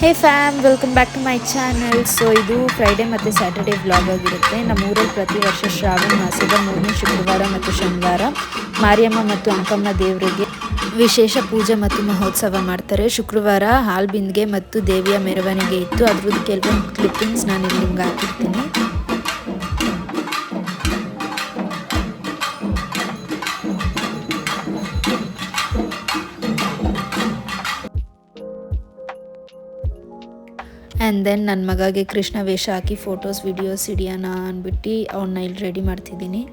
Hey fam, welcome back to my channel. So ಇದು Friday ಮತ್ತು Saturday vlog ಆಗಿರುತ್ತೆ. ನಮ್ಮೂರಲ್ಲಿ ಪ್ರತಿ ವರ್ಷ ಶ್ರಾವಣ ಮಾಸದ 3ನೇ ಶುಕ್ರವಾರ ಮತ್ತು ಶನಿವಾರ ಮಾರಿಯಮ್ಮ ಮತ್ತು ಅಂಕಮ್ಮ ದೇವರಿಗೆ ವಿಶೇಷ ಪೂಜೆ ಮತ್ತು ಮಹೋತ್ಸವ ಮಾಡ್ತಾರೆ. ಶುಕ್ರವಾರ ಹಾಲು ಬಿಂದಿಗೆ ಮತ್ತು ದೇವಿಯ ಮೆರವಣಿಗೆ ಇತ್ತು. ಅದ್ರದ್ದು ಕೆಲವೊಂದು ಕ್ಲಿಪ್ಪಿಂಗ್ಸ್ ನಾನು ಇಲ್ಲಿ ನಿಮ್ಗೆ ಹಾಕಿರ್ತೀನಿ. ಆ್ಯಂಡ್ ದೆನ್ ನನ್ನ ಮಗಗೆ ಕೃಷ್ಣ ವೇಷ ಹಾಕಿ ಫೋಟೋಸ್ ವಿಡಿಯೋಸ್ ಹಿಡಿಯೋಣ ಅಂದ್ಬಿಟ್ಟು ಅವನ್ನ ಇಲ್ಲಿ ರೆಡಿ ಮಾಡ್ತಿದ್ದೀನಿ.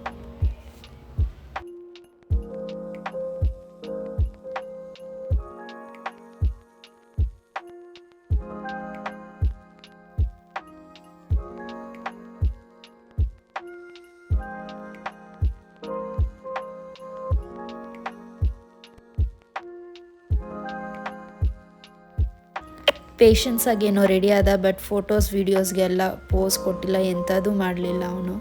ಪೇಷನ್ಸ್ ಆಗಿ ಏನೋ ರೆಡಿ ಆದ, ಬಟ್ ಫೋಟೋಸ್ ವೀಡಿಯೋಸ್ಗೆಲ್ಲ ಪೋಸ್ ಕೊಟ್ಟಿಲ್ಲ, ಎಂಥದ್ದು ಮಾಡಲಿಲ್ಲ ಅವನು.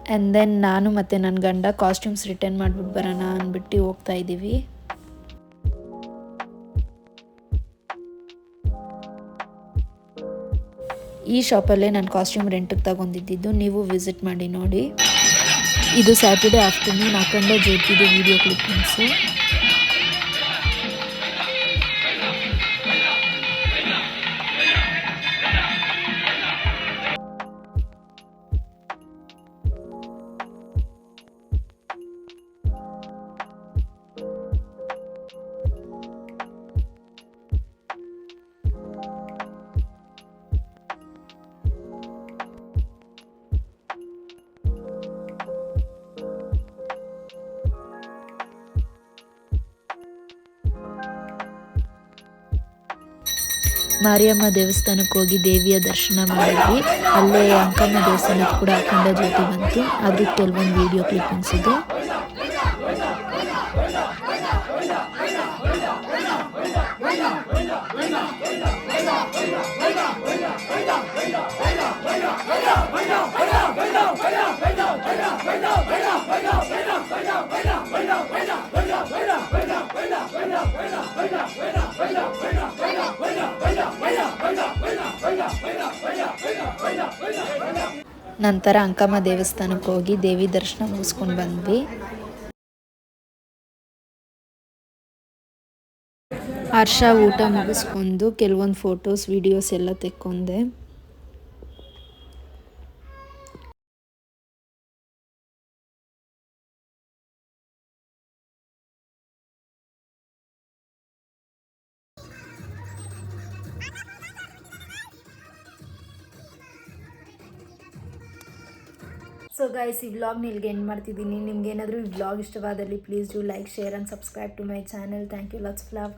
ಆ್ಯಂಡ್ ದೆನ್ ನಾನು ಮತ್ತು ನನ್ನ ಗಂಡ ಕಾಸ್ಟ್ಯೂಮ್ಸ್ ರಿಟರ್ನ್ ಮಾಡಿಬಿಟ್ಟು ಬರೋಣ ಅಂದ್ಬಿಟ್ಟು ಹೋಗ್ತಾ ಇದ್ದೀವಿ. ಈ ಶಾಪಲ್ಲೇ ನಾನು ಕಾಸ್ಟ್ಯೂಮ್ ರೆಂಟಿಗೆ ತಗೊಂಡಿದ್ದು, ನೀವು ವಿಸಿಟ್ ಮಾಡಿ ನೋಡಿ. ಇದು ಸ್ಯಾಟರ್ಡೇ ಆಫ್ಟರ್ನೂನ್ ಹಾಕೊಂಡ ಜೊತೆದು ವಿಡಿಯೋ ಕ್ಲಿಪ್ಪಿಂಗ್ಸು. ಮಾರಿಯಮ್ಮ ದೇವಸ್ಥಾನಕ್ಕೆ ಹೋಗಿ ದೇವಿಯ ದರ್ಶನ ಮಾಡಿದ್ವಿ. ಅಲ್ಲೇ ಅಂಕಮ್ಮ ದೇವಸ್ಥಾನಕ್ಕೆ ಕೂಡ ಅಖಂಡ ಜ್ಯೋತಿ ಬಂತು. ಅದ್ರ ಕೆಲವೊಂದು ವಿಡಿಯೋ ಕ್ಲಿಪ್ಪಿಂಗ್ಸ್ ಇದು. ನಂತರ ಅಂಕಮ್ಮ ದೇವಸ್ಥಾನಕ್ಕೆ ಹೋಗಿ ದೇವಿ ದರ್ಶನ ಮುಗಿಸ್ಕೊಂಡು ಬಂದ್ವಿ. ಹರ್ಷ ಊಟ ಮುಗಿಸ್ಕೊಂಡು ಕೆಲವೊಂದು ಫೋಟೋಸ್ ವಿಡಿಯೋಸ್ ಎಲ್ಲ ತೆಕ್ಕೊಂಡೆ. ಸೊ ಗೈಸ್, ಈ ವ್ಲಾಗ್ನ ಇಲ್ಲಿಗೆ ಎಂಡ್ ಮಾಡ್ತಿದ್ದೀನಿ. ನಿಮ್ಗೆ ಏನಾದರೂ ಈ ವ್ಲಾಗ್ ಇಷ್ಟವಾದಲ್ಲಿ please do like, share and subscribe to my channel. Thank you, lots of love.